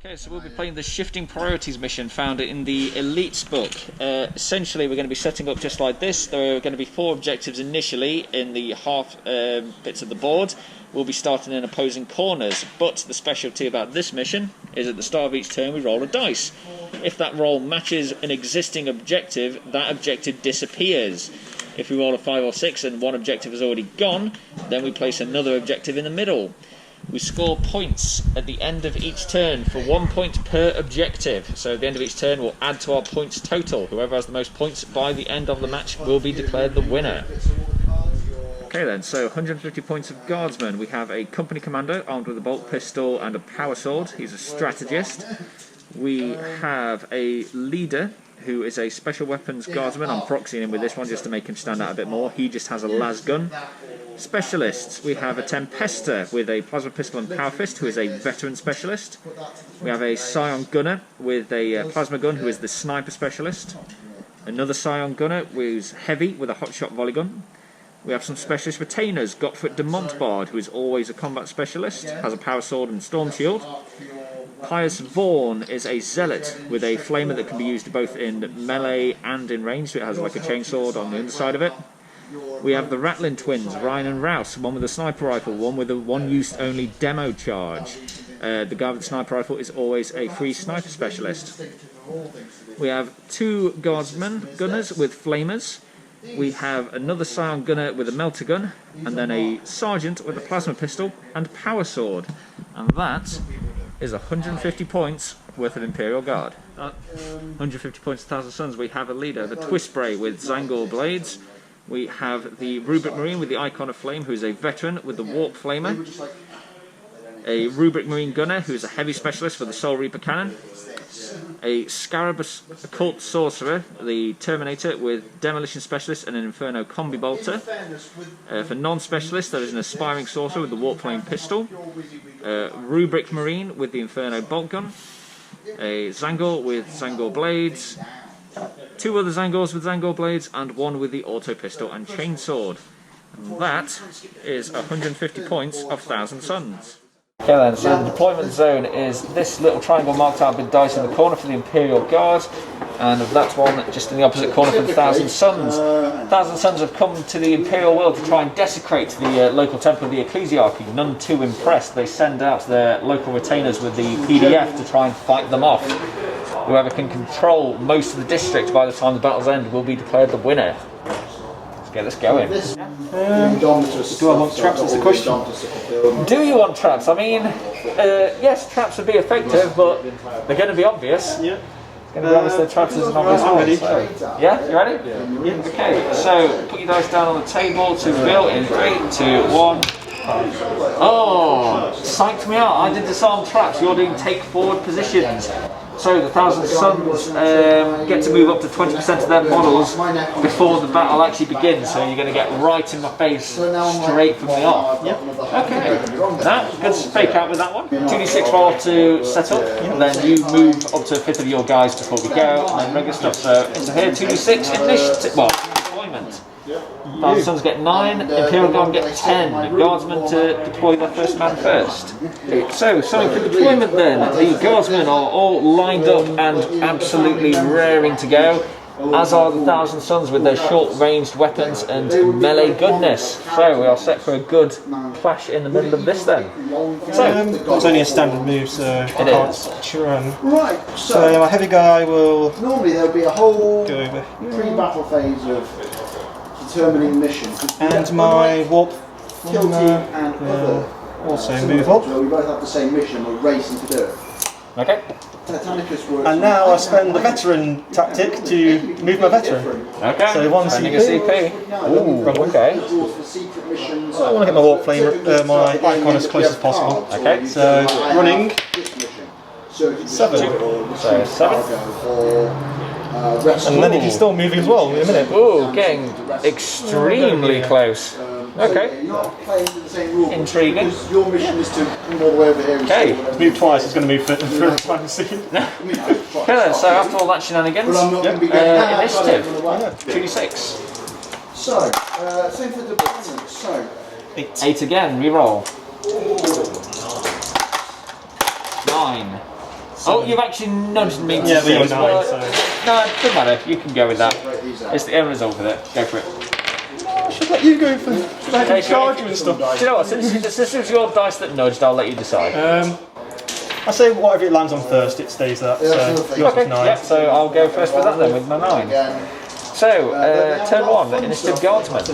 Okay, so we'll be playing the Shifting Priorities mission found in the Elites book. Essentially, we're going to be setting up just like this. There are going to be 4 objectives initially in the half bits of the board. We'll be starting in opposing corners, but the specialty about this mission is at the start of each turn we roll a dice. If that roll matches an existing objective, that objective disappears. If we roll a 5 or 6 and one objective has already gone, then we place another objective in the middle. We score points at the end of each turn for 1 point per objective. So at the end of each turn we'll add to our points total. Whoever has the most points by the end of the match will be declared the winner. Okay then, so 150 points of Guardsman. We have a company commander armed with a bolt pistol and a power sword. He's a strategist. We have a leader who is a special weapons guardsman. I'm proxying him with this one just to make him stand out a bit more. He just has a las gun. Specialists, we have a Tempester with a plasma pistol and power fist, who is a veteran specialist. We have a Scion Gunner with a plasma gun, who is the sniper specialist. Another Scion Gunner who's heavy with a hotshot volley gun. We have some specialist retainers. Gottfried de Montbard, who is always a combat specialist, has a power sword and storm shield. Pius Vaughan is a zealot with a flamer that can be used both in melee and in range, so it has like a chainsword on the underside of it. We have the Ratlin twins, Ryan and Rouse, one with a sniper rifle, one with a one-use only demo charge. The guy with the sniper rifle is always a free sniper specialist. We have 2 guardsmen gunners with flamers. We have another Scion gunner with a melter gun, and then a sergeant with a plasma pistol and power sword. And that is 150 points worth of Imperial Guard. 150 points of 1,000 Suns. We have a leader, the Twistbray with Zangor blades. We have the Rubric Marine with the Icon of Flame, who is a veteran with the Warp Flamer. A Rubric Marine Gunner, who is a heavy specialist for the Soul Reaper Cannon. A Scarabus Occult Sorcerer, the Terminator with Demolition Specialist and an Inferno Combi Bolter. For non-specialists, there is an Aspiring Sorcerer with the Warp Flame Pistol. Rubric Marine with the Inferno Bolt Gun. A Zangor with Zangor Blades. 2 other Zangors with Zangor blades, and 1 with the auto pistol and chainsword. And that is 150 points of 1,000 Suns. Okay then, so the deployment zone is this little triangle marked out with dice in the corner for the Imperial Guard, and that one just in the opposite corner for the 1,000 Suns. 1,000 Suns have come to the Imperial world to try and desecrate the local temple of the Ecclesiarchy. None too impressed. They send out their local retainers with the PDF to try and fight them off. Whoever can control most of the district by the time the battles end will be declared the winner. Let's get this going. Do I want traps? That's the question. Do you want traps? I mean, yes, traps would be effective, but they're going to be obvious. Yeah. It's going to be obvious that traps is an obvious I'm ready. So, yeah, you ready? Yeah. Okay, so put your dice down on the table to reveal in 3, 2, 1. Oh, psyched me out. I did disarm traps. You're doing take forward positions. So the 1,000 Suns get to move up to 20% of their models before the battle actually begins. So you're going to get right in my face straight from the off. Yep. Okay. That good fake out with that one. 2d6 roll to set up, and then you move up to a 5th of your guys before we go, and then regular stuff. So into here, 2d6 initiative. Well, deployment. 1,000 Suns get 9, Imperial Guard get 10. Guardsmen to deploy their first man first. So, for deployment then, the Guardsmen are all lined up and absolutely raring to go, as are the 1,000 Suns with their short-ranged weapons and melee goodness. So we are set for a good clash in the middle of this then. It's only a standard move, so I can't run. Right, So my heavy guy will normally there'll be a whole go over. pre-battle phase of determining mission. And my warp Kill team and other also move up. where we both have the same mission, we're racing to do it. Okay. Titanicus works. And now I spend the veteran tactic to move my veteran. Okay. So 1 Spending a CP. CP. Ooh, okay. For secret missions. I want to get my warp flame, my icon as close as possible. Okay. So running This mission. So if you 7. So 7. And then he can still move as well in a minute. Ooh, getting extremely close. Okay. You're not playing to the same rule. Intriguing. Because your mission is to come all the way over here. Okay. He's moved twice, he's going to move for the time scene. Okay then, so after all that shenanigans, But I'm not going to be going initiative. initiative. 2d6. So, same for deployment. So, 8 again, reroll. 9. Oh, you've actually nudged me to Yeah, but you're 6. 9, so... No, it doesn't matter. You can go with that. It's the end result of it. Go for it. I should let you go for... Should I have charge you and stuff? Do you know what? Since this was your dice that nudged, I'll let you decide. I say whatever it lands on first, it stays that. So yours Okay, is 9. yeah, so I'll go first with that then, with my 9. So, turn 1, Initiative Guardsman.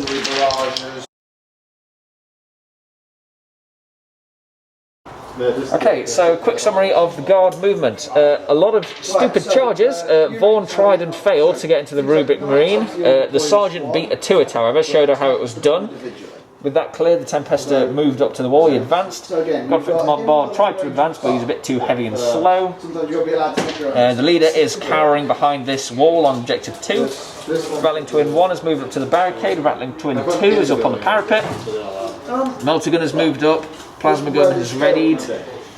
Okay, so quick summary of the guard movement. A lot of stupid charges. Vaughan tried and failed to get into the Rubric Marine. The sergeant beat her to it, however, showed her how it was done. With that cleared, the Tempesta moved up to the wall. He advanced. Godfrey de Montbard tried to advance, but he's a bit too heavy and slow. The leader is cowering behind this wall on objective 2. Rattling Twin 1 has moved up to the barricade. Rattling Twin 2 is up on the parapet. Melter Gun has moved up. Plasma Gun has readied.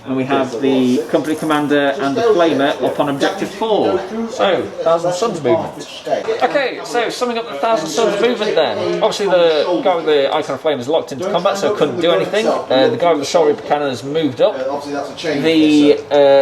And we have the company commander and the flamer up on objective 4. So, Thousand Suns movement. Okay, so summing up the Thousand Suns movement then. Obviously the guy with the Icon of Flame is locked into combat, so couldn't do anything. The guy with the Soul Reaper Cannon has moved up. The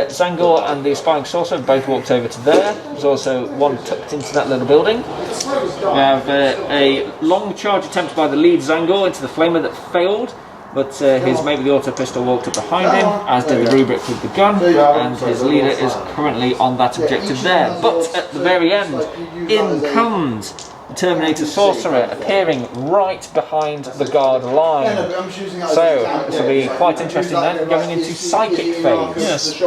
Zangor and the Aspiring Sorcerer have both walked over to there. There's also one tucked into that little building. We have a long charge attempt by the lead Zangor into the flamer that failed. But his mate with the auto pistol walked up behind him, as did the Rubric with the gun, and his leader is currently on that objective there. But at the very end, in comes the Terminator Sorcerer, appearing right behind the guard line. So this will be quite interesting then, going into Psychic phase. Yes.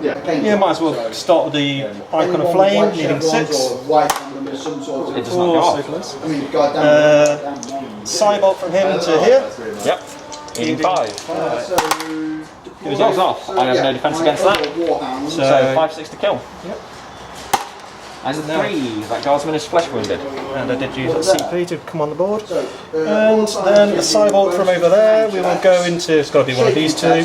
Yeah, might as well start with the Icon of Flame, needing 6. It does not go off. Cybolt from him to here. Yep. Needing 5. It was off. I have no defence against that. So 5/6 to kill. Yep. As a 3, that guardsman is flesh wounded. And I did use that CP to come on the board. And then a Cybolt from over there. We will go into, it's got to be one of these 2.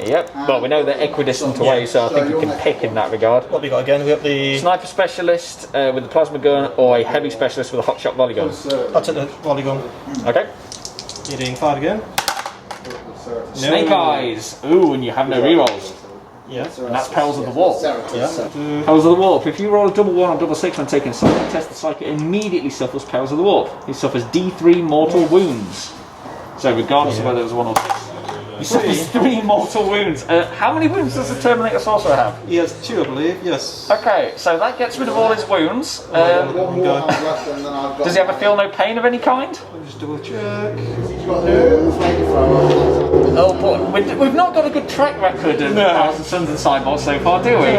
Yep. Well, we know they're equidistant away, so I think you can pick in that regard. What have we got again? We got the Sniper specialist with the plasma gun, or a heavy specialist with a hotshot volley gun. I'll take the volley gun. Okay. Needing 5 again. Snake Eyes. Ooh, and you have no rerolls. Yeah. And that's Perils of the Warp. Yeah. Perils of the Warp. If you roll a double 1 or double 6 when taking a psychic test, the psychic immediately suffers Perils of the Warp. He suffers D3 mortal wounds. So regardless of whether it was 1 or 6. He suffers 3 mortal wounds. How many wounds does the Terminator Sorcerer have? He has 2, I believe, yes. Okay, so that gets rid of all his wounds. Does he ever feel no pain of any kind? Just double check. Oh, but we've not got a good track record of Thousand Suns and Cyborg so far, do we?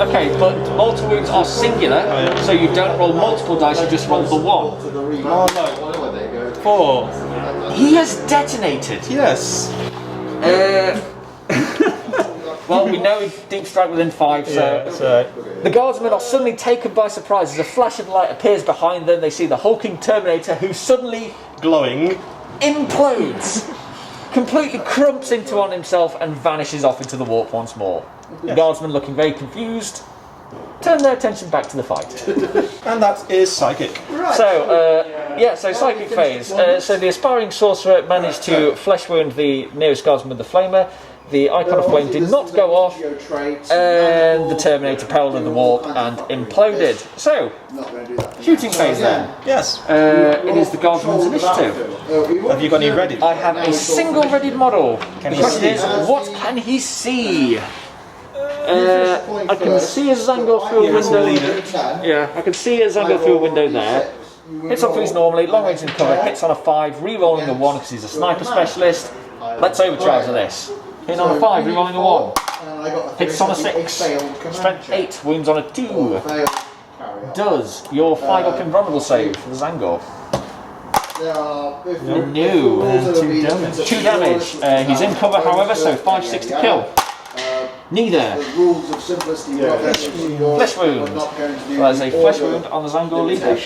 Okay, but mortal wounds are singular, so you don't roll multiple dice, you just roll the 1. 4. He has detonated. Yes. Well, we know he's deep strike within 5, so the guardsmen are suddenly taken by surprise as a flash of light appears behind them. They see the hulking Terminator, who suddenly glowing implodes, completely crumps into on himself and vanishes off into the warp once more. The guardsmen, looking very confused, turn their attention back to the fight. And that is Psychic. So, so Psychic phase. So the Aspiring Sorcerer managed to flesh wound the nearest guardsman with the Flamer. The Icon of Flame did not go off, and the Terminator perilled in the warp and imploded. So, shooting phase then. Yes. It is the Guardsman's initiative. Have you got any ready? I have a single readied model. The question is, what can he see? I can see a Zangor through a window. Yeah, I can see a Zangor through a window there. Hits on 3s normally, long range and cover, hits on a 5, re-rolling a 1 because he's a sniper specialist. Let's overcharge this. Hitting on a 5, re-rolling a 1. Hits on a 6. Strength 8, wounds on a 2. Does your 5 up invulnerable save for the Zangor? No. 2 damage. 2 damage. He's in cover, however, so 5/6 to kill. Neither. Flesh wound. There's a flesh wound on the Zangor leader.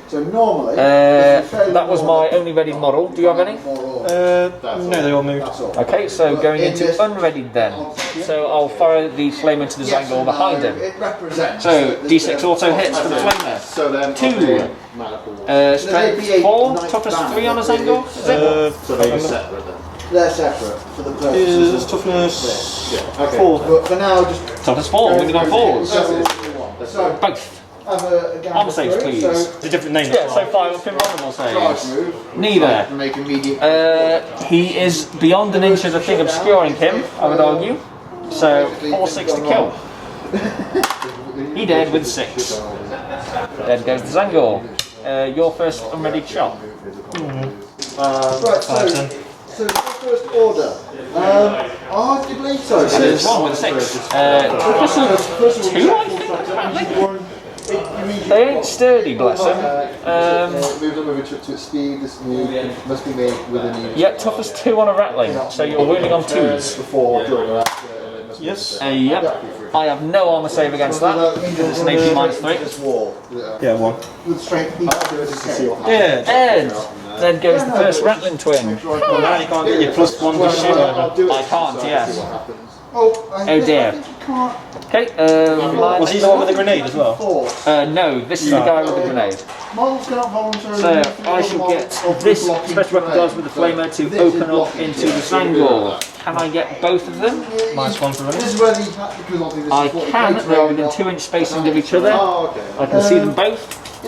So normally, that was my only readied model. Do you have any? No, they all moved. Okay, so going into unreadied then. So I'll fire the flame into the Zangor behind him. So D6 auto hits for the flamer. 2. Strength 4, toughness 3 on a Zangor. Is it? They're separate for the purpose. Is toughness 4. But for now, just Toughness 4, we've gone 4s. So, Both. have a gamble Armor saves, through. please. So, It's a different name. Yeah, so 5 of invulnerable charge saves. move. Neither. Make immediate. He is beyond an inch of the thing obscuring him, I would argue. So 4-6 to kill. He dead with 6. Dead goes the Zangor. Your first unready shot. Right, so first order. Arguably, so. There's one with a 6. Plus 2, I think. They ain't sturdy, bless them. Move them over to its speed. This move must be made within. Yeah, toughness 2 on a rattling, so you're wounding on 2s. Before, during, or after. Yes. Yep. I have no armor save against that, because it's an AP minus 3. Yeah, 1. With strength equal to Yeah. And then goes the first rattling twin. Well, now you can't get your +1 to shoot over. I can't, yes. Oh dear. Okay, Was he the one with the grenade as well? no, this is the guy with the grenade. So I shall get this special weapon guards with the flamer to open up into the Zangor. Can I get both of them? -1 for running. This is where the I can, they are within 2-inch spacing of each other. I can see them both.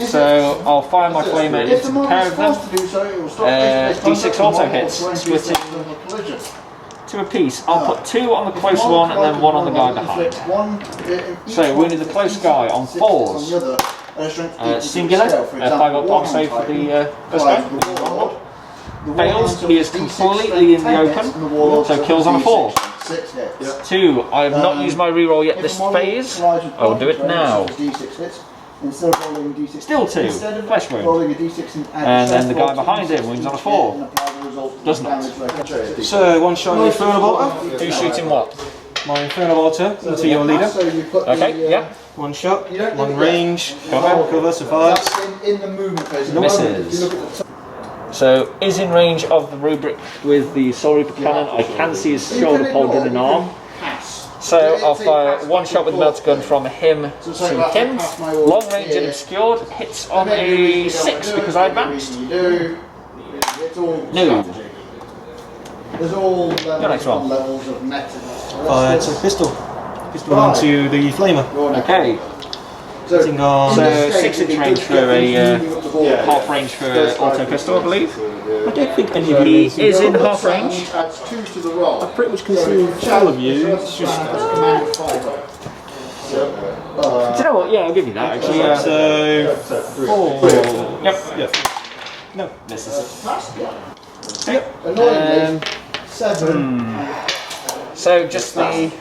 So I'll fire my flamer into the pair of them. D6 auto hits, splitting 2 apiece. I'll put 2 on the close one and then 1 on the guy behind. So wounded the close guy on 4s. Singular, 5 up arm save for the first guy. Fails, he is completely in the open, so kills on a 4. 2, I have not used my reroll yet this phase. I will do it now. Still 2, flesh wound. And then the guy behind him wounds on a 4. Does not. So, 1 shot on Infernal Bolter. Who's shooting what? My Infernal Bolter into your leader. Okay, yeah. 1 shot, 1 range, cover, survives. In the movement phase. Misses. So, is in range of the rubric with the Soul Reaper cannon. I can see his shoulder pole in an arm. So I'll fire 1 shot with melter gun from him to him. Long range and obscured, hits on a 6 because I advanced. No. There's all next one. levels of meta. It's a pistol. Pistol into the flamer. Okay. So, Hitting on. So 6-inch range for a half range for auto pistol, I believe. I don't think any of He you. is in half range. Adds 2 to the roll. I pretty much can see all of you. It's just. Command 5. Do you know what? Yeah, I'll give you that actually. So. 4. Yep. Yep. No. Misses. Annoyingly, 7. So just the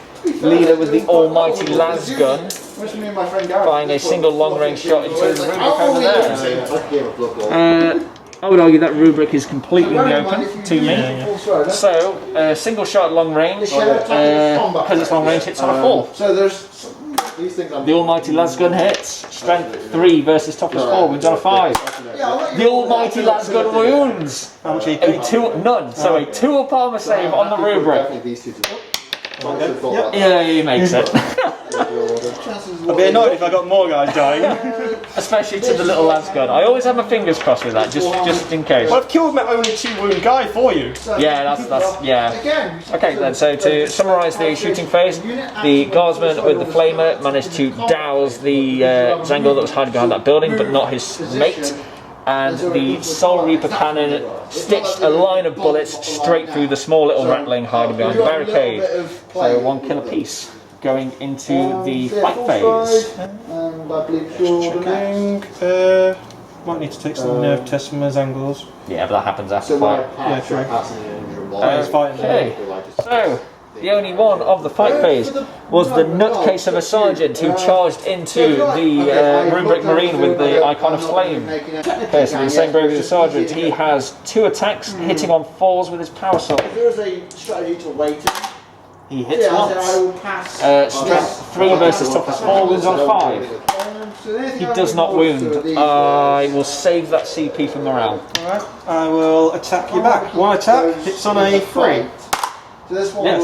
leader with the almighty las gun, Where's me and my friend Gareth? firing a single long range shot into the rubric over there. there. I would argue that rubric is completely in the open to me. So, single shot at long range, because it's long range, hits on a 4. So there's these things. The almighty las gun hits, strength 3 versus toughness 4, wins on a 5. The almighty las gun wounds! How much AP? None, so a 2 up armor save on the rubric. These two. Yeah, he makes it. I'd be annoyed if I got more guys dying. Especially to the little las gun. I always have my fingers crossed with that, just in case. Well, I've killed my only 2 wound guy for you. Yeah, yeah. Okay then, so to summarise the shooting phase, the guardsman with the flamer managed to douse the Zangor that was hiding behind that building, but not his mate. And the Soul Reaper cannon stitched a line of bullets straight through the small little rattling hiding behind the barricade. So 1 kill apiece going into the fight phase. And I believe Checking. Might need to take some nerve tests from those angles. Yeah, but that happens after fight. Yeah, true. It's fighting. Okay, so the only one of the fight phase was the nutcase of a sergeant who charged into the rubric marine with the icon of flame. Okay, so the same bravery as the sergeant. He has 2 attacks, hitting on 4s with his power sword. There's a strategy to wait. He hits once. Strength 3 versus toughness 4, wins on 5. He does not wound. I will save that CP for morale. Alright, I will attack you back. 1 attack, hits on a 3. So this one Yes.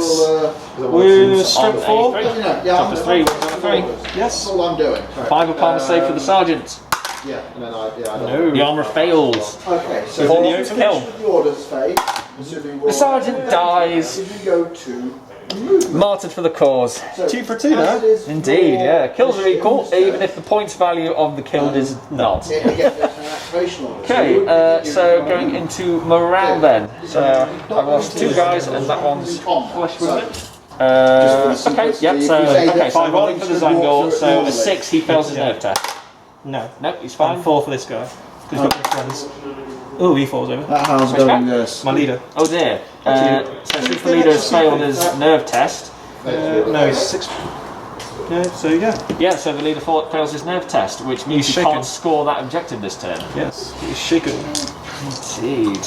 With strength 4. Toughness 3, wins on a 3. Yes. That's all I'm doing. 5 of armor save for the sergeant. Yeah, and then I No. The armor fails. Okay, so Four to kill. the orders phase. The sergeant dies. If you go to Martyred for the cause. 2 for 2 now. Indeed, yeah. Kills are equal, even if the points value of the killed is not. Okay, so going into morale then. So I've lost 2 guys and that one's flesh wounded. Okay, yep, so rolling for the Zangor, so a 6 he fails his nerve test. No. Nope, he's fine. And 4 for this guy. Because he's got friends. Oh, he falls over. That how's going, yes. My leader. Oh dear. So since the leader has failed his nerve test. No, he's 6. No, so yeah. Yeah, so the leader fails his nerve test, which means He's he shaken. can't score that objective this turn. Yes, he's shaken. Indeed.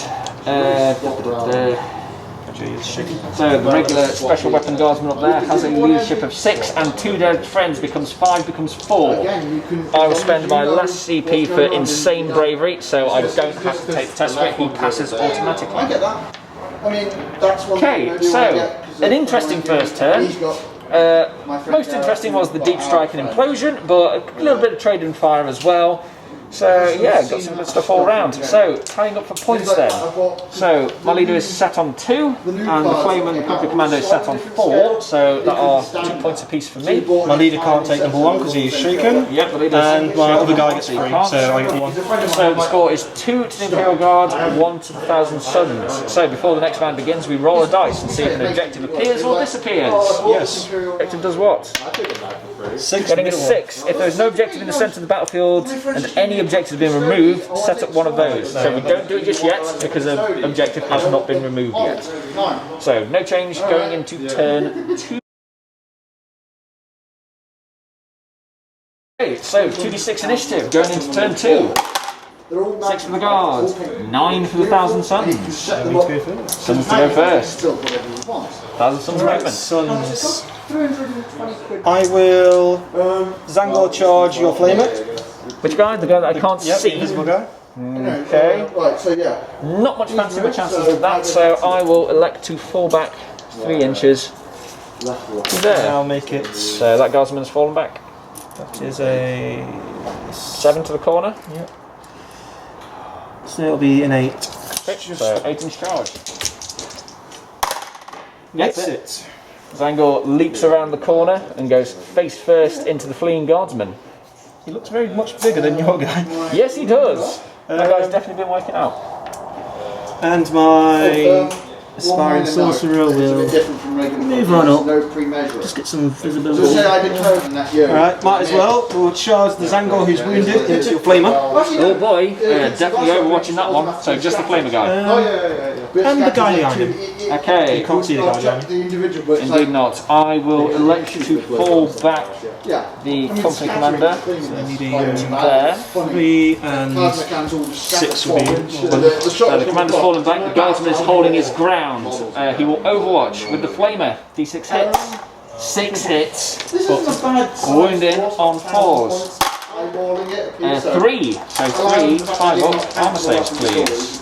Actually, he's shaken. So the regular special weapon guardsman up there has a leadership of 6 and 2 dead friends becomes 5, becomes 4. I will spend my last CP for insane bravery, so I don't have to take the test for it, he passes I automatically. get that. I mean, that's one Okay, thing I do so, want to get, 'cause an interesting first turn. he's got Most interesting was the deep strike and implosion, but a little bit of trade and fire as well. So yeah, got some good stuff all around. So tying up for points then. So my leader is set on 2, and the Flame and the Company Commando is set on 4. So that are 2 points apiece for me. My leader can't take number 1 because he's shaken. Yep, the leader. And my other guy gets 3, so I get 1. So the score is 2 to the Imperial Guard, 1 to the Thousand Suns. So before the next round begins, we roll a dice and see if an objective appears or disappears. Yes. Objective does what? 6. Getting a 6. If there's no objective in the centre of the battlefield and any objective has been removed, set up one of those. So we don't do it just yet because the objective has not been removed yet. So no change going into turn 2. Okay, so 2d6 initiative going into turn 2. 6 for the guard, 9 for the Thousand Suns. Suns to go first. Thousand Suns movement. Sons. I will Zangor charge your flamer. Which guy? The guy that I can't see. Invisible guy. Okay. Right, so yeah. Not much fancy my chances with that, so I will elect to fall back 3 inches to there. I'll make it. So that guardsman's fallen back. That is a 7 to the corner. Yep. So it'll be an 8. Okay, so 8-inch charge. Gets That's it. Zangor leaps around the corner and goes face first into the fleeing guardsman. He looks very much bigger than your guy. Yes, he does. That guy's definitely been working out. And my aspiring sorcerer will move on up. Just get some visibility. Alright, might as well. We'll charge the Zangor who's wounded into your flamer. Oh boy, definitely overwatching that one. So just the flamer guy. And the guy behind him. Okay. You can't see the guy behind him. Indeed not. I will elect to fall back the company commander. So I need a There. 3 and 6 will be. So the commander's fallen back, the guardsman is holding his ground. He will overwatch with the flamer. D6 hits. 6 hits. Wounding on 4s. 3. So 3, 5 up. Armor saves, please.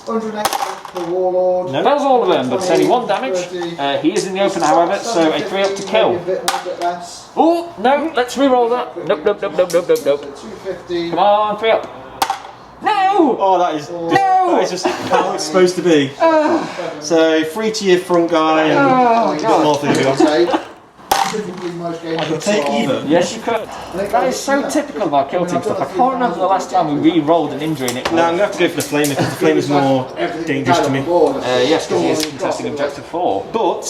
No. Fails all of them, but it's only 1 damage. He is in the open, however, so a 3 up to kill. Oh, no, let's re-roll that. Nope, nope, nope, nope, nope, nope, nope. Come on, 3 up. No! Oh, that is just how it's supposed to be. So 3 to your front guy and a bit more for the other one. I could take either. Yes, you could. That is so typical of our kill team stuff. I can't remember the last time we re-rolled an injury and it No, I'm going to have to go for the flamer because the flamer's more dangerous to me. yes, because he is contesting objective 4. But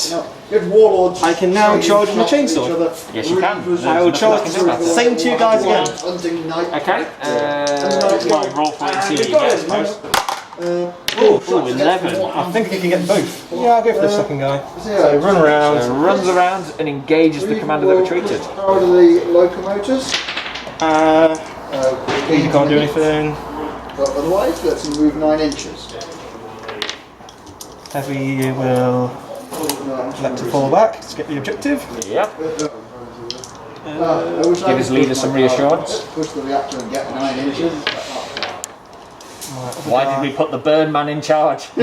I can now charge with my chainsaw. Yes, you can. I will charge the same 2 guys again. Okay. Well, roll for it and see what you get, I suppose. Ooh, 11. I think I can get both. Yeah, I'll go for the second guy. So run around. So runs around and engages the commander that retreated. How are the locomotives? You can't do anything. But otherwise, let's move 9 inches. Heavy will elect to fall back. Let's get the objective. Yep. Give his leader some reassurance. Push the reactor and get 9 inches. Why did we put the burn man in charge? He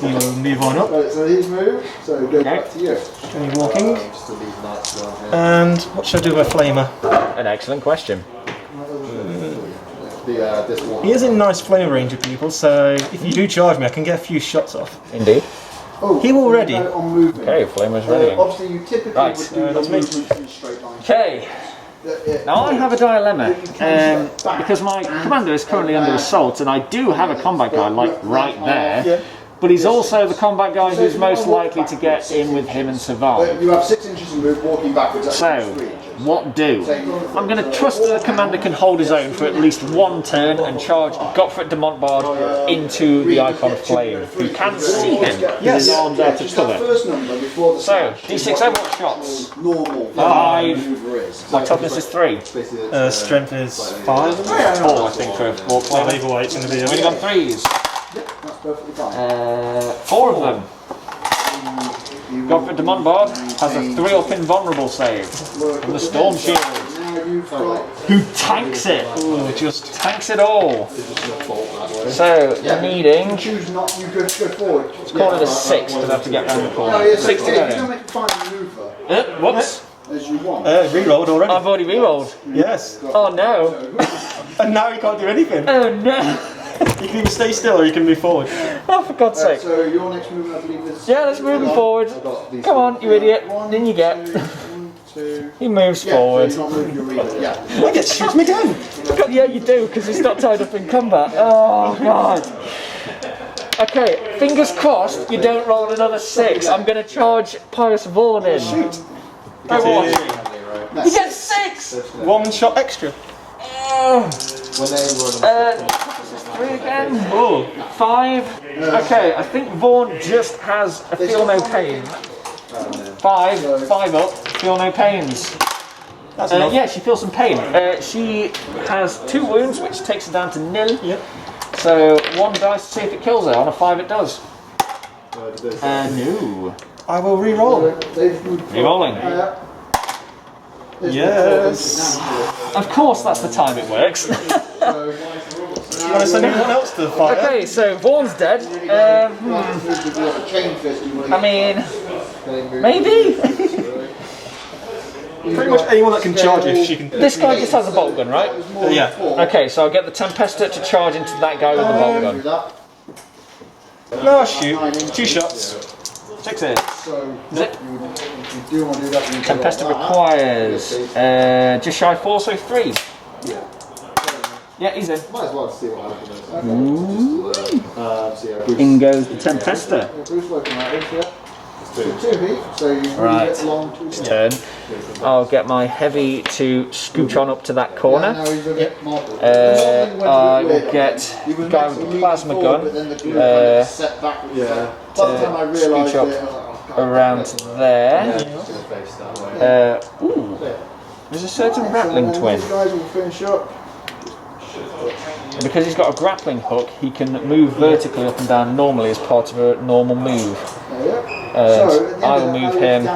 will move on up. Right, so he's moved, so go back to you. Continue walking. And what should I do with my flamer? An excellent question. this one. He is in nice flame range of people, so if you do charge me, I can get a few shots off. Indeed. He will ready. Okay, flame is ready. Obviously, you typically Right. would do the movement in straight line. Okay. Now I have a dilemma because my commander is currently under assault, and I do have a combat guy like right there. But he's also the combat guy who's most likely to get in with him and survive. You have 6 inches of move walking backwards. So, what do? I'm going to trust that the commander can hold his own for at least one turn and charge Gottfried de Montbard into the Icon of Flame. You can see him. Yes. His arms out of cover. So, D6 overwatch shots. 5. My toughness is 3. Strength is 5. 4, I think, for Warp Flame. Either way, it's going to be Winning on 3s. That's perfectly fine. 4 of them. Gottfried de Montbard has a 3-up invulnerable save from the Storm Shield. Who tanks it? Ooh, just tanks it all. So, you're needing... Let's call it a 6 because I have to get round the corner. 6 to get in. Whoops. Rerolled already. I've already rerolled. Yes. Oh no. And now he can't do anything. Oh no. You can either stay still or you can move forward. Oh, for God's sake. So your next movement, I believe, is... Yeah, let's move him forward. Come on, you idiot. In you get. He moves forward. I get to shoot him again. Yeah, you do, because he's not tied up in combat. Oh, God. Okay, fingers crossed you don't roll another 6. I'm going to charge Pius Vaughan in. Shoot. You get 6! 1 shot extra. This is 3 again. Oh, 5. Okay, I think Vaughan just has a feel no pain. 5 up, feel no pains. Yeah, she feels some pain. She has 2 wounds, which takes her down to 0. Yep. So 1 dice to see if it kills her. On a 5 it does. No. I will re-roll. Re-rolling. Yes. Of course, that's the time it works. Do you want to send anyone else to the fight? Okay, so Vaughan's dead. I mean, maybe. Pretty much anyone that can charge if she can. This guy just has a bolt gun, right? Yeah. Okay, so I'll get the Tempesta to charge into that guy with the bolt gun. No, shoot. 2 shots. 6 is. Is it? Do want to do that, Tempesta requires just shy of 4, so 3. Yeah, he's in. Might as well see what happens. In goes the Tempesta. Right, it's turn. I'll get my heavy to scooch on up to that corner. I will get the guy with the plasma gun to scooch up around there. Ooh, there's a certain rattling twin. Because he's got a grappling hook, he can move vertically up and down normally as part of a normal move. I will move him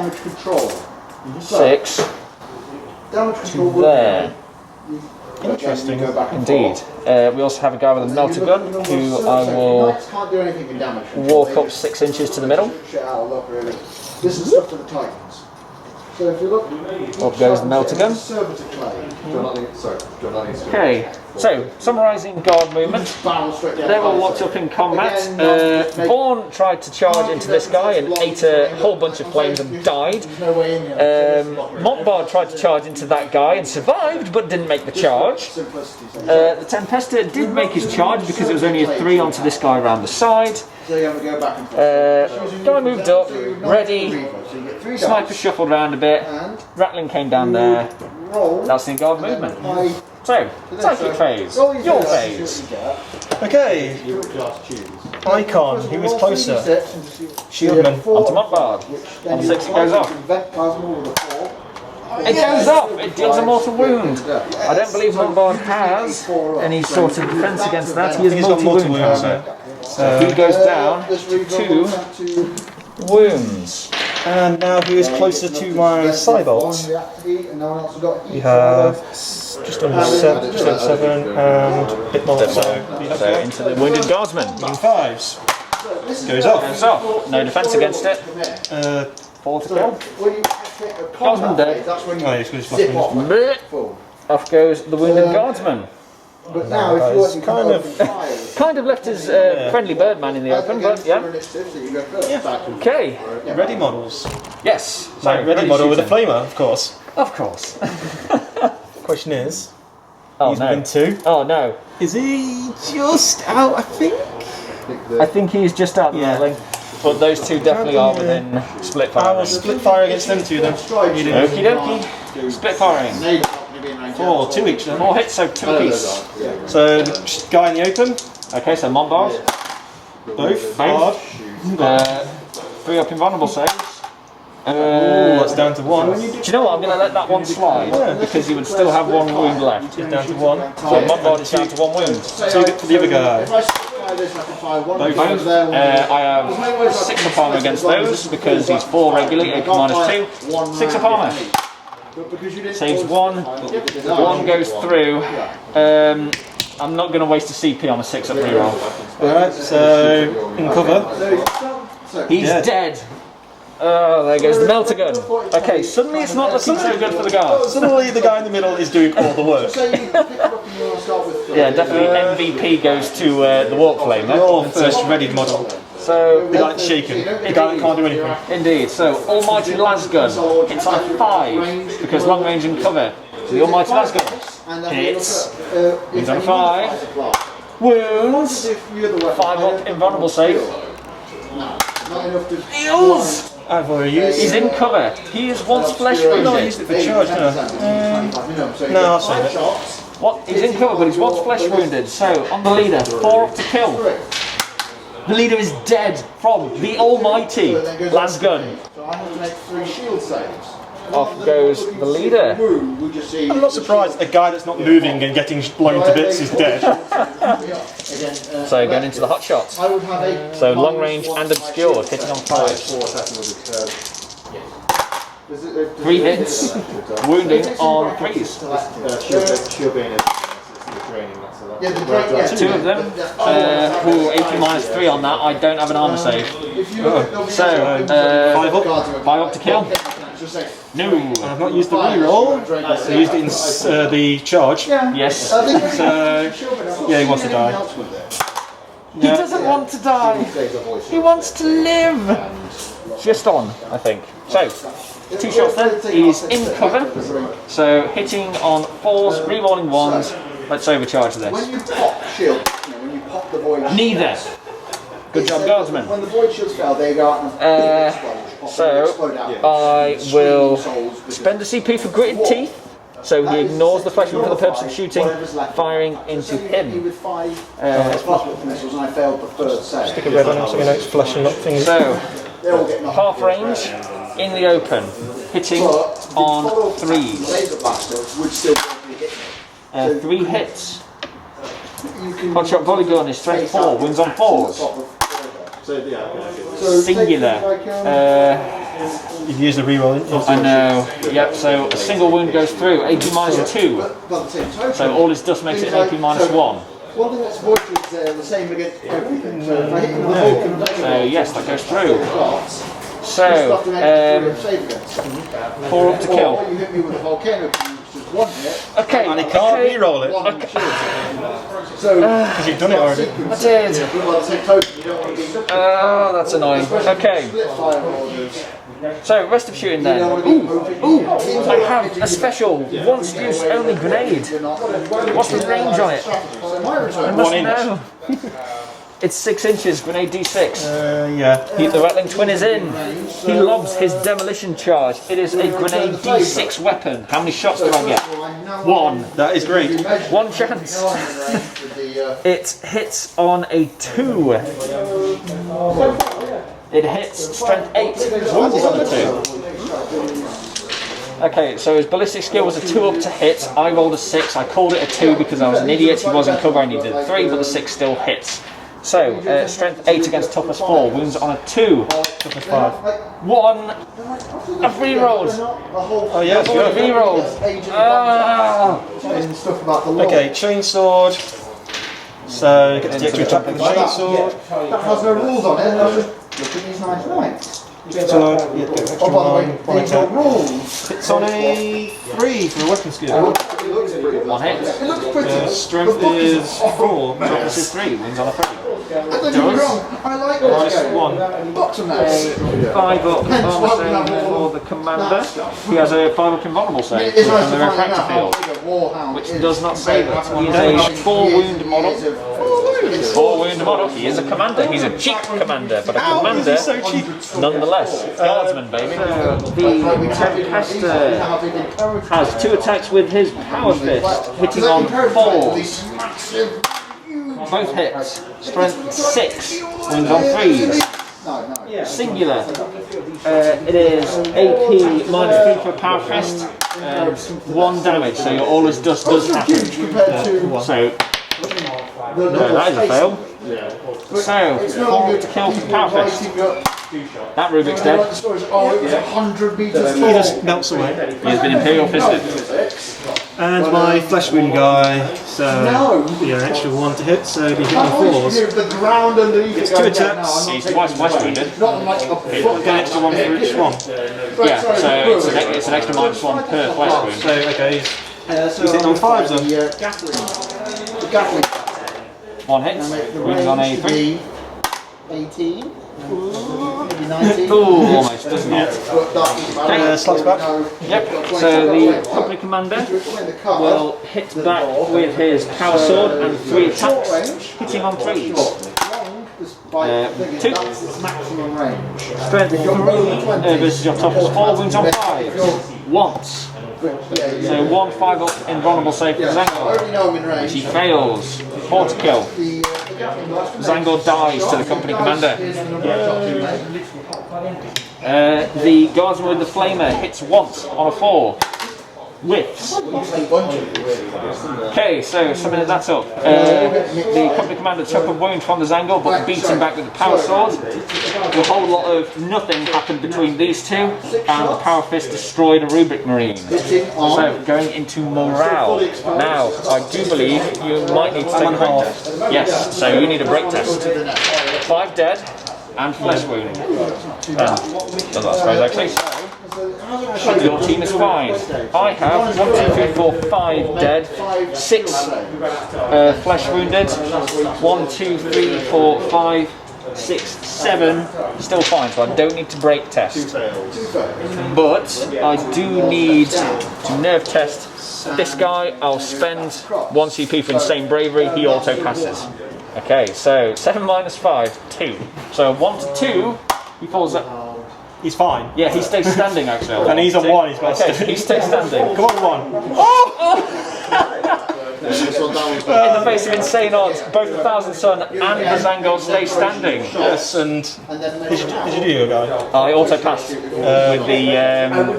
6 to there. Interesting. Indeed. We also have a guy with a melter gun who I will walk up 6 inches to the middle. This is stuff for the Titans. So if you look, up goes the melter gun. Okay, so summarising guard movement. They were locked up in combat. Vaughan tried to charge into this guy and ate a whole bunch of flames and died. Montbard tried to charge into that guy and survived but didn't make the charge. The Tempesta did make his charge because it was only a 3 onto this guy around the side. Guy moved up, ready. Sniper shuffled around a bit. Rattling came down there. That's the guard movement. So, psychic phase. Your phase. Okay. Icon, who is closer? Shieldman. Onto Montbard. On 6 it goes off. It goes off! It deals a mortal wound. I don't believe Montbard has any sort of defence against that. He has multi-wound, however. So he goes down to 2 wounds. And now who is closer to my Cybolt? We have just under 7 and a bit more. So into the wounded guardsman. In 5s. Goes off. Goes off. No defence against it. 4 to kill. Guardsman dead. Oh, yes, because Off goes the wounded guardsman. But now, if you want, you kind of Kind of left his friendly birdman in the open, but yeah. Okay. ready models. Yes. So Like ready model with a shooting. flamer, of course. Of course. Question is, Oh he's no. within 2. Oh no. Is he just out? I think. I think he's just out the Yeah. railing. But those two definitely are within split I fire will range. split fire against them two then. Okie dokie. Split firing. 4, 2 each then. 4 hits, so 2 apiece. So guy in the open, Okay, so Mombard. both hard. 3 up invulnerable saves. Oh, that's down to 1. Do you know what? I'm going to let that one slide because you would still have 1 wound left. It's down to 1. So Mombard is down to 1 wound. 2 for the other guy. Both. I have 6 up armor against those because he's 4 regularly, AP minus 2. 6 up armor. Saves 1. 1 goes through. I'm not going to waste a CP on a 6 up reroll. Alright, so in cover. He's dead. Oh, there goes the melter gun. Okay, suddenly it's not looking so good for the guards. Suddenly the guy in the middle is doing all the work. Yeah, definitely MVP goes to the Warp Flamer. Your first ready model. So, The guy that's shaken. The guy that can't do anything. indeed. So, Almighty Lasgun hits on a 5 because long range and cover. So the Almighty Lasgun hits. He's on a 5. Wounds. 5 up invulnerable save. Heals. I've already used He's it. in cover. He is once flesh No, I used wounded. it for charge, no. No, I'll save it. What? He's in cover, but he's once flesh wounded. So, on the leader, 4 up to kill. The leader is dead from the almighty Lasgun. So I have to make 3 shield saves. Off goes the leader. I'm not surprised a guy that's not moving and getting blown to bits is dead. So, going into the hot shot. I would have a So, long range and obscured, hitting on 5. 3 hits, wounding on 3s. Two of them. 18 minus 3 on that. I don't have an armor save. So, 5 up to kill. No. I've not used the reroll. I used it in the charge. Yes. So, yeah, he wants to die. He doesn't want to die. He wants to live. Just on, I think. So, 2 shots then. He's in cover. So, hitting on 4s, rerolling 1s. Let's overcharge this. When you pop shield, when you pop the void shield, Neither. Good job, guardsman. when the void shields fail, they go out and So, I will spend a CP for gritted teeth. So he ignores the flesh wound for the purpose of shooting, firing into him. with 5 missiles, and I failed the 3rd save. Stick a red on him so he knows it's flashing, not things. So, They all get knocked half range, in the open, hitting on 3s. laser blasters would still be hit me. 3 hits. You can Hotshot volley gun is strength 4, wins on 4s. Singular. You've used the reroll. I know. Yep, so a single wound goes through, AP minus 2. but the same token. So all his dust makes it an AP minus 1. One thing that's void is the same against everything. So if I hit you with a Vulcan, So yes, that goes through. you So, have to make a save against them. 4 up to Or kill. you hit me with a volcano, which is 1 hit. Okay, And he can't okay. reroll it. 1 shield. So Because you've done it already. I did. by the same token, you don't want to be Oh, that's annoying. Okay, split fire orders. so rest of shooting then. Ooh, I have a special once use only grenade. What's the range on it? I must 1 inch. know. It's 6 inches, grenade D6. Yeah. The Rattling Twin is in. He lobs his demolition charge. It is a grenade D6 weapon. How many shots do I get? 1. That is great. 1 chance. It hits on a 2. It hits strength 8. Wounds on a 2. Okay, so his ballistic skill was a 2 up to hit. I rolled a 6. I called it a 2 because I was an idiot. He was in cover and he did 3, but the 6 still hits. So, strength 8 against toughness 4. Wounds on a 2. Toughness 5. 1. I've re-rolled. Oh yeah, I've good. re-rolled. Ah. Stuff about the law. Okay, chainsword. So get the extra attack with the chainsword. That has no rules on it. Look at these nice points. So, yeah, get extra Oh, by the way, 1 these are attack. rules. It's on a 3 for a weapon skill. It looks pretty. One hit. It looks pretty. Strength The book is 4. This is 3, wins on a 3. And don't get me wrong, I like this Minus game. 1. Bottom match. 5 up Hence armor why we have save all for the commander. He has a 5 up invulnerable save It is nice from to the find out refractor how field, big a Warhound which is does not save compared it. to He is one a of 4 years wound and model. years of- 4 wound model. He is a commander. He's a cheap commander, but a commander so cheap? nonetheless. Guardsman, baby. The Tempester has 2 attacks with his power fist, hitting on 4s. Both hits. Strength 6, wounds on 3s. Singular. It is AP minus 3 for power fist. 1 damage, so your all as dust does happen. So that is a fail. So 4 to kill for the power fist. That Rubik's dead. Oh, it was 100 meters He just melts away. He has been Imperial fisted. And my flesh wound guy, so yeah, an extra 1 to hit, so be hitting 4s. The ground underneath It's 2 attacks. He's twice flesh wounded. Not like a foot Get an extra 1 for each one. Yeah, so it's an extra minus 1 per flesh wound. So, okay, he's hitting on 5s then. The Gatling. 1 hit, wounds on a 3. 18. Maybe 19. Ooh, almost, does not. Slaps back. Yep, so the company commander will hit back with his power sword and 3 attacks, hitting on 3s. 2. Maximum range. Strength 3 versus your toughest 4, wounds on 5. Once. So 1 5 up invulnerable save for Zangor, which he fails. 4 to kill. Zangor dies to the company commander. The guardsman with the flamer hits once on a 4. Whiffs. Okay, so summing that up. The company commander took a wound from the Zangor, but beat him back with the power sword. A whole lot of nothing happened between these two, and the power fist destroyed a Rubik Marine. So going into morale. Now, I do believe you might need to take a break test. Yes, so you need a break test. 5 dead and flesh wound. That's suppose actually. Your team is fine. I have 1, 2, 3, 4, 5 dead, 6 flesh wounded, 1, 2, 3, 4, 5, 6, 7 still fine, so I don't need to break test. But I do need to nerve test this guy. I'll spend 1 CP for insane bravery, he auto passes. Okay, so 7 minus 5, 2. So 1 to 2, he falls up. He's fine. Yeah, he stays standing actually. And he's on 1, he's got to okay, he stays standing. Come on, 1. In the face of insane odds, both the Thousand Sun and the Zangor stay standing. Yes, and did you do your guy? I auto passed with the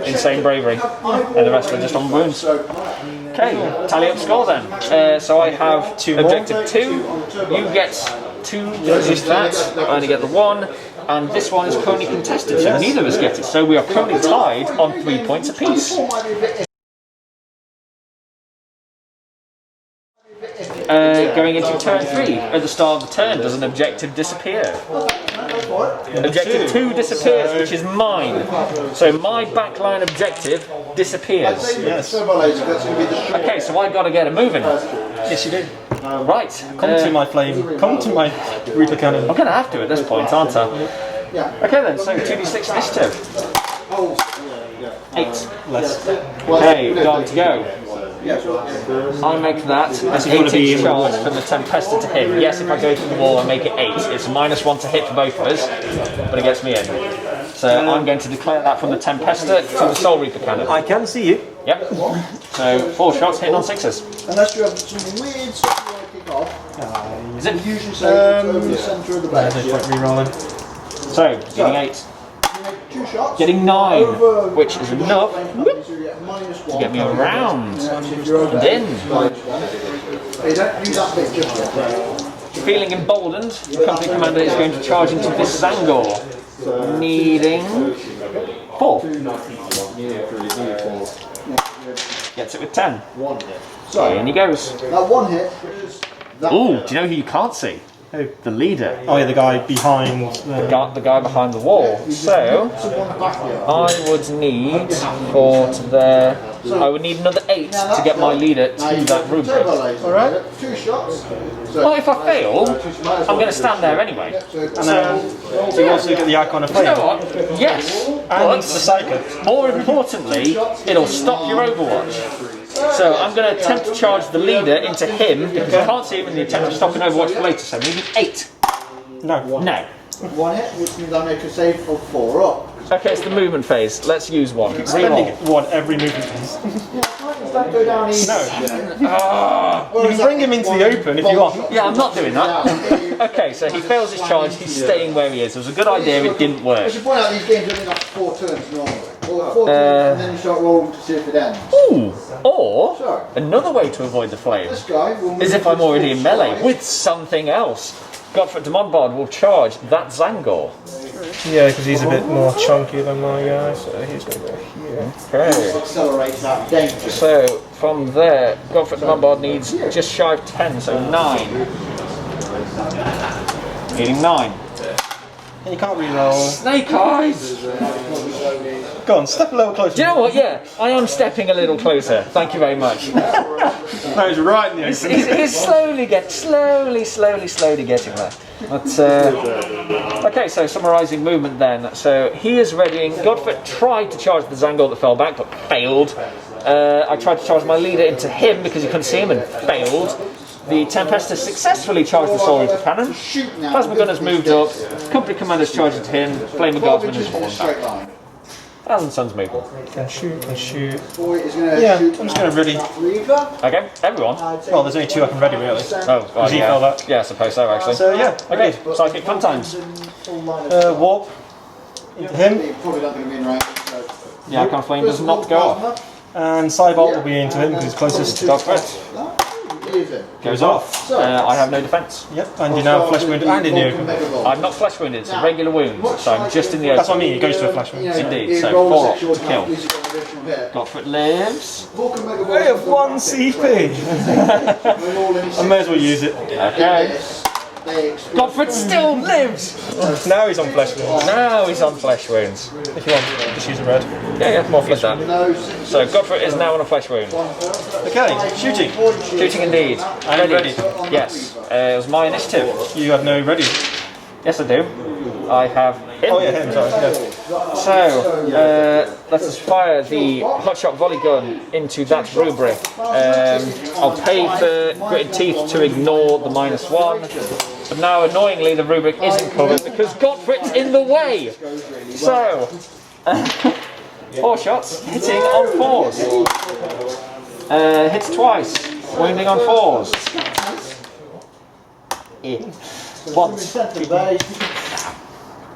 insane bravery, and the rest are just on wounds. Okay, tally up score then. So I have 2 objective 2. You get 2 versus that. I only get the 1. And this one is currently contested, so neither of us get it. So we are currently tied on 3 points apiece. Going into turn 3, at the start of the turn, does an objective disappear? Objective 2 disappears, which is mine. So my backline objective disappears. Yes. Okay, so I got to get a move in. Yes, you do. Right. Come to my flame. Come to my Reaper Cannon. I'm going to have to at this point, aren't I? Okay then, so 2d6 initiative. 8. Less. Okay, dog to go. I make that an 8-inch charge from the Tempesta to him. Yes, if I go through the wall and make it 8, it's -1 to hit for both of us, but it gets me in. So I'm going to declare that from the Tempesta to the Soul Reaper Cannon. I can see you. Yep. So 4 shots hitting on 6s. Unless you have some weird stuff you want to kick off. Is it? Usually say it's over the centre of the base. There's no point re-rolling. So, getting 8. 2 shots. Getting 9, Over which is enough to get me around. And in. Hey, don't use that bit just yet. Feeling emboldened, the company commander is going to charge into this Zangor, needing 4. Gets it with 10. So, In he goes. that 1 hit. Ooh, do you know who you can't see? Who? The leader. Oh yeah, the guy behind The guy behind the wall. So I would need I would need another 8 to get my leader to that rubric. Alright. 2 shots. Well, if I fail, I'm going to stand there anyway. And then do you also get the icon of You know flame? what? Yes. And But the psychic. more importantly, it'll stop your overwatch. So I'm going to attempt to charge the leader into him because I can't see him in the attempt of stopping overwatch for later. So maybe 8. No. No. 1 hit, which means I make a save of 4 up. Okay, it's the movement phase. Let's use one. Spending Reroll. one every movement phase. Go down easy. No. You can bring him into the open if you want. Yeah, I'm not doing that. Okay, so he fails his charge. He's staying where he is. It was a good idea. It didn't work. I should point out these games only last 4 turns normally. Or 4 turns, and then you start rolling to see if it ends. Ooh. Or another way to avoid the flame This guy will is if I'm already in melee with something else. Godfrey de Montbard will charge that Zangor. Yeah, because he's a bit more chunky than my guy, so he's going to go here. Okay. accelerate that danger. So from there, Godfrey de Montbard needs just shy of 10, so 9. Needing 9. And you can't reroll. Snake eyes! Go on, step a little closer. Do you know what? Yeah, I am stepping a little closer. Thank you very much. That was right in the open. He's slowly getting there. But, okay, so summarising movement then. So he is readying. Godfrey tried to charge the Zangor that fell back, but failed. I tried to charge my leader into him because he couldn't see him and failed. The Tempestus successfully charged the Soul Reaper cannon. Plasma Gunner's moved up. Company Commander's charged into him. Flame of Guardsman has fallen back. Thousand Suns movement. Can shoot. Yeah, I'm just going to ready. Okay, everyone. Well, there's only 2 I can ready, really. Oh, well, he yeah. fell back. Yeah, I suppose so, actually. So, yeah. Okay, psychic fun times. Warp into him. Probably not going to be in range. The Icon Flame does not go off. And Cybolt will be into him because he's closest to Godfrey goes off. I have no defence. Yep, and you're now flesh wounded and in the open. I'm not flesh wounded, it's a regular wound, so I'm just in the open. That's what I mean, it goes to a flesh wound. Indeed, so 4 off to kill. Godfrey lives. I have 1 CP! I may as well use it. Okay. Godfrey still lives! Now he's on flesh wounds. Now he's on flesh wounds. If you want, just use a red. Yeah, more flesh that. So Godfrey is now on a flesh wound. Okay, shooting. Shooting indeed. And ready. Yes. It was my initiative. You have no ready. Yes, I do. I have him. Oh yeah, him, sorry. Yeah. So, let us fire the hotshot volley gun into that rubric. I'll pay for gritted teeth to ignore the -1, but now annoyingly the rubric isn't covered because Godfrey's in the way. So, 4 shots, hitting on 4s. Hits twice, wounding on 4s. Once.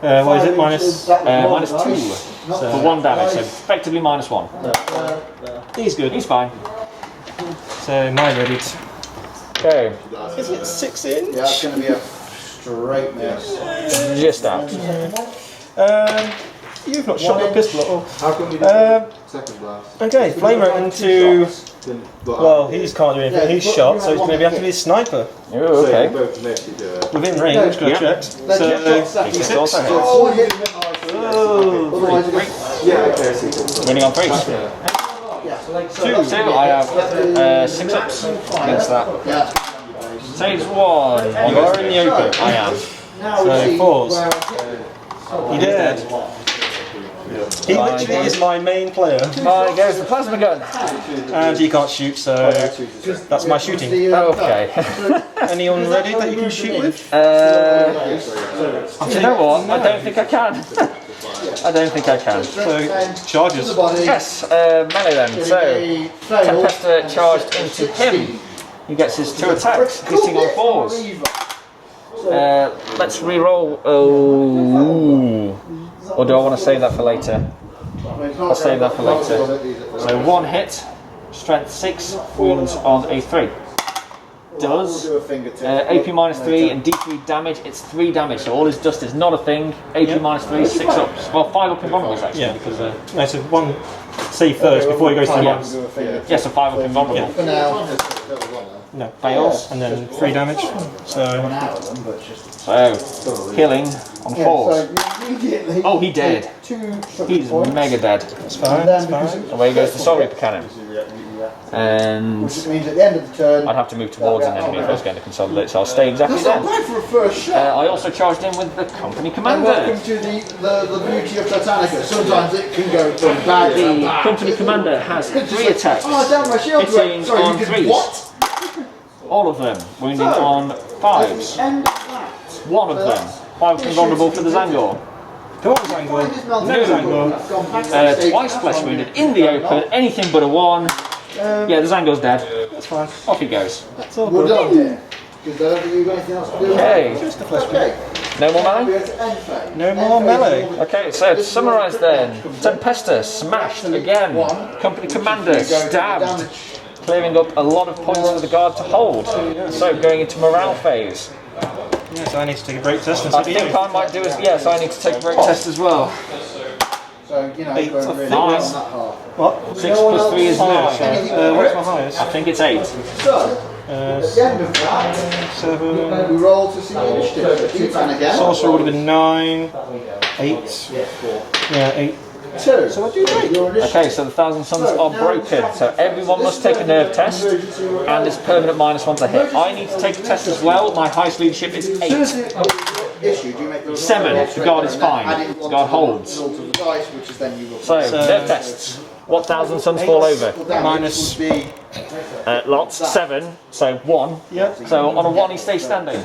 What is it? -2. -2 for 1 damage, so effectively -1. He's good. He's fine. So my ready. Okay, Is it 6-inch? Yeah, it's going to be a straight miss. just out. You've not shot your pistol at all. How can we do second blast? Okay, flamer into. Well, he can't do anything. He's shot, so it's going to be have to be a sniper. Oh, okay. Within range, got checked. So, This also hits. Oh, hit. Winning on 3. 2. I have 6 ups against that. Yeah. Saves 1. you are in the open. I am. So 4s. He dead. He literally is my main player. There goes the plasma gun. And he can't shoot, so that's my shooting. Okay. Anyone ready that you can shoot with? Do you know what? I don't think I can. I don't think I can. So, charges. Yes, melee then. So, Tempesta charged into him. He gets his 2 attacks, hitting on 4s. Let's re-roll. Oh. Or do I want to save that for later? I'll save that for later. So 1 hit, strength 6, wounds on a 3. Does AP -3 and D3 damage. It's 3 damage, so all his dust is not a thing. AP -3, 6 ups. Well, 5 up invulnerables actually. Yeah. Because, No, so 1 save first before he goes to the max. yeah, so 5 up invulnerable. For now. No. Fails. And then 3 damage. So killing on 4. So you immediately Oh, he dead. 2 He's points. mega dead. that's fine. That's fine. Away goes the sorry cannon. And Which means at the end of the turn, I'd have to move towards an enemy if I was going to consolidate, so I'll stay exactly that's not there. bad for a first shot. I also charged in with the company And commander. welcome to the beauty of Titanica. Sometimes it can go from bad to The bad. company commander has 3 attacks. Oh damn, my shield Hitting went. Sorry, on you did 3s. what? All of them. Wounding So, on At 5s. the end of that, 1 of them. 5 invulnerable for the Zangor. Come on, Zango. No Zango. Twice flesh wounded in the open. Anything but a 1. Yeah, the Zangor's dead. That's fine. Off he goes. That's all we're good. done here. Because I don't think you've got anything else to do. Okay. Just a flesh wound. Okay. No more We melee? go to end phase. No more melee. Okay, so to summarise then, Tempesta smashed again. Company commander stabbed, clearing up a lot of points for the guard to hold. So going into morale phase. Yes, I need to take a break test and I see think I might do as yes. I need to take a break test as well. So, you know, 8 we're of really 5. on that half. What? 6 plus 3 is 9. What's my highest? I think it's 8. So, at the end of that, 7. we roll to see the initiative. 2 fan again. Sorcerer would have been 9. 8. Yeah, 8. 2. So I do break. Your initiative. Okay, so the Thousand Suns are broken. So everyone must take a nerve test, and it's permanent -1 to hit. I need to take a test as well. My highest leadership is 8. Issue, do you make the 7. The guard is fine. The guard holds. Result of the dice, which is then you roll. So nerve tests. What Thousand Suns fall over? Minus- would be Lots. 7. So 1. Yeah. So on a 1 he stays standing.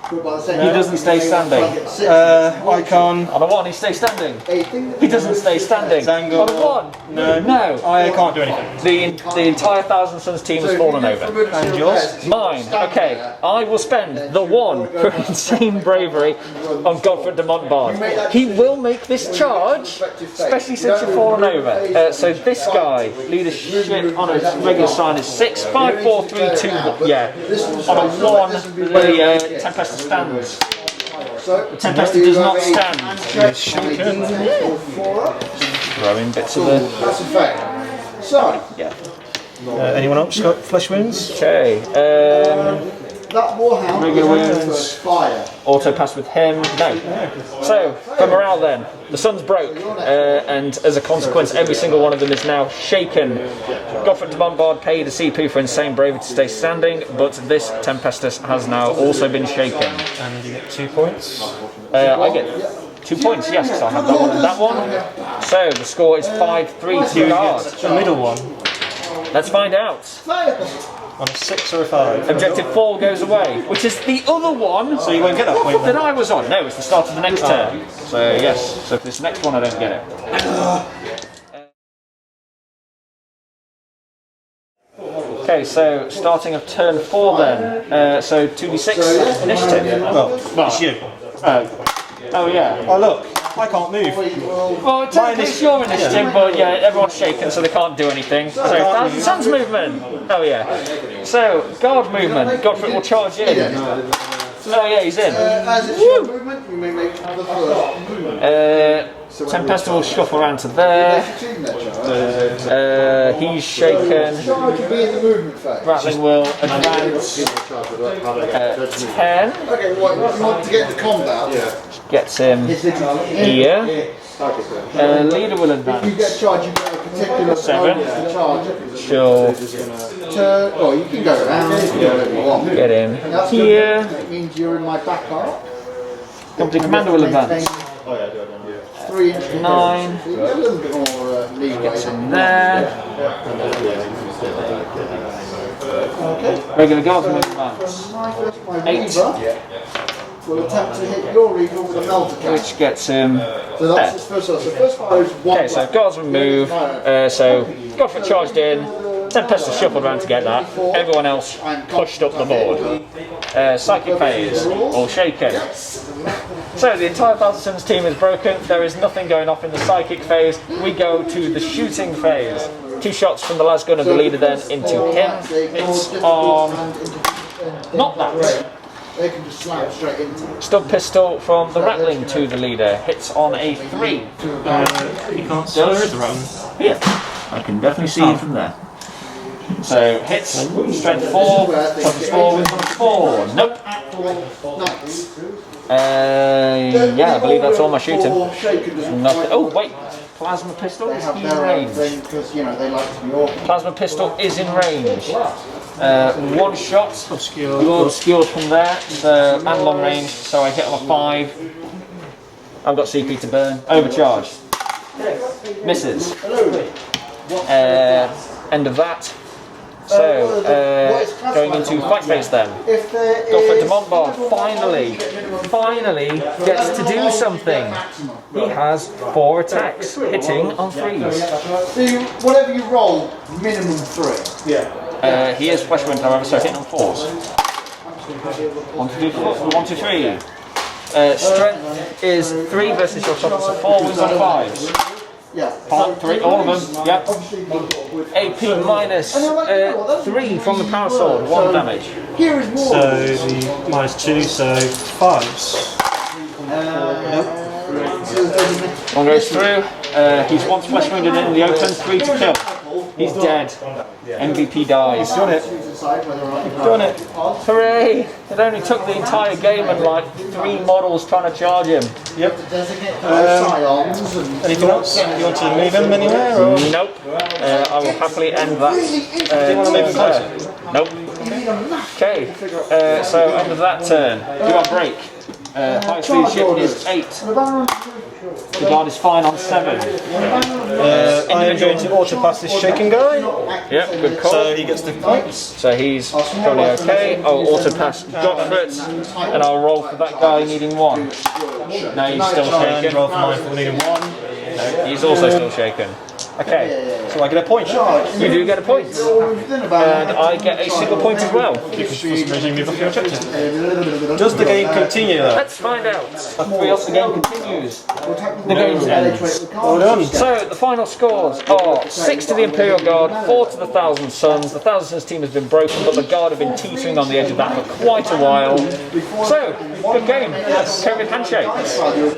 He doesn't stay standing. Icon. On a 1 he stays standing. He doesn't stay standing. Zango. On a 1. No. No. I can't do anything. The entire Thousand Suns team has fallen over. And yours? Mine. Okay. I will spend the 1 for insane bravery on Godfrey de Montbard. He will make this charge, especially since you've fallen over. So this guy, leadership on a regular sign is 6, 5, 4, 3, 2, 1. Yeah. On a 1, the Tempesta stands. The Tempesta does not stand. Throwing bits of the. That's a fact. So, Yeah. Anyone else got flesh wounds? Okay. that Warhound Regular was on the wounds. first fire. Auto pass with him. No. So for morale then, the Suns broke, and as a consequence, every single one of them is now shaken. Godfrey de Montbard paid a CP for insane bravery to stay standing, but this Tempestus has now also been shaken. And you get 2 points. I get 2 points, yes, because I have that one and that one. So the score is 5-3 to guard. The middle one. Let's find out. On a 6 or a 5. Objective 4 goes away, which is the other one So you won't get that point that then. I was on. No, it's the start of the next turn. So yes, so for this next one I don't get it. Okay, so starting of turn 4 then. So 2d6 initiative. Well, it's you. Oh yeah. Oh look, I can't move. Well, technically it's your initiative, but yeah, everyone's shaken so they can't do anything. So Thousand Suns movement. Oh yeah. So guard movement. Godfrey will charge in. Oh yeah, he's in. As it's your movement, you may make another first. Tempesta will shuffle around to there. He's shaken. Charge will be in the movement phase. Rattling will advance 10. Okay, what you want to get into combat? Gets him here. Leader will You get advance. charged, you get a particular 7. bonus to charge. She'll Turn, or you can go around, you can do whatever you want. get him That's good. here. It means you're in my back arc. Company commander will advance. 3 inches. 9. So you get a little bit more leeway. There. Okay. Regular guardsman will advance. My 8. Reaver will attempt to hit your Reaver with a melter cannon. Which gets him So that's his first shot. So first fire is 1. Okay, so guardsman move. So Godfrey charged in. Tempesta shuffled around to get that. Everyone else pushed up the board. Psychic phase, all shaken. So the entire Thousand Suns team is broken. There is nothing going off in the psychic phase. We go to the shooting phase. 2 shots from the las gun of the leader then into him. It's on not that. They can just slam straight into it. Stub pistol from the rattling to the leader. Hits on a 3. You can't see. There is a round. Yeah, I can definitely see him from there. So hits, strength 4, toughness 4, 4. Nope. Yeah, I believe that's all my shooting. Nothing. Oh wait, plasma pistol is in range. Plasma pistol is in range. One shot, obscured from there, so, and long range. So I hit on a 5. I've got CP to burn. Overcharge. Misses. End of that. So, going into fight phase then. Gotfred de Montbard finally gets to do something. He has 4 attacks, hitting on 3s. So whatever you roll, minimum 3. Yeah. He is flesh wound, however, so hitting on 4s. 1, 2, 3. Strength is 3 versus your toughness of 4, wounds on 5s. Yeah. Part 3, all of them, yep. AP minus 3 from the power sword, 1 damage. Here is more. So the -2, so 5s. One goes through. He's once flesh wounded in the open, 3 to kill. He's dead. MVP dies. Done it. Done it. Hooray! It only took the entire game and like 3 models trying to charge him. Yep. Anything else? You want to move him anywhere? Or? Nope. I will happily end that. Do you want to move him closer? Nope. Okay. So end of that turn. Do I break? Highest leadership is 8. The guard is fine on 7. I am going to auto pass this shaking guy. Yep, good call. So he gets the points. So he's probably okay. I'll auto pass Gotfred, and I'll roll for that guy needing 1. No, he's still And shaken. roll for mine for needing 1. No, he's also still shaken. Okay, So I get a point. you do get a point. And I get a single point as well. Does the game continue though? Let's find out. After else the game continues. The game's ends. Well done. So the final scores are 6 to the Imperial Guard, 4 to the Thousand Suns. The Thousand Suns team has been broken, but the Guard have been teetering on the edge of that for quite a while. So, good game. COVID handshake.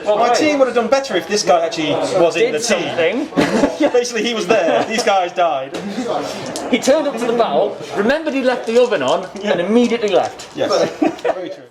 Well My played. team would have done better if this guy actually was in the Did team. something. Basically, he was there. These guys died. He turned up to the battle, remembered he left the oven on, and immediately left. Yes. Very true.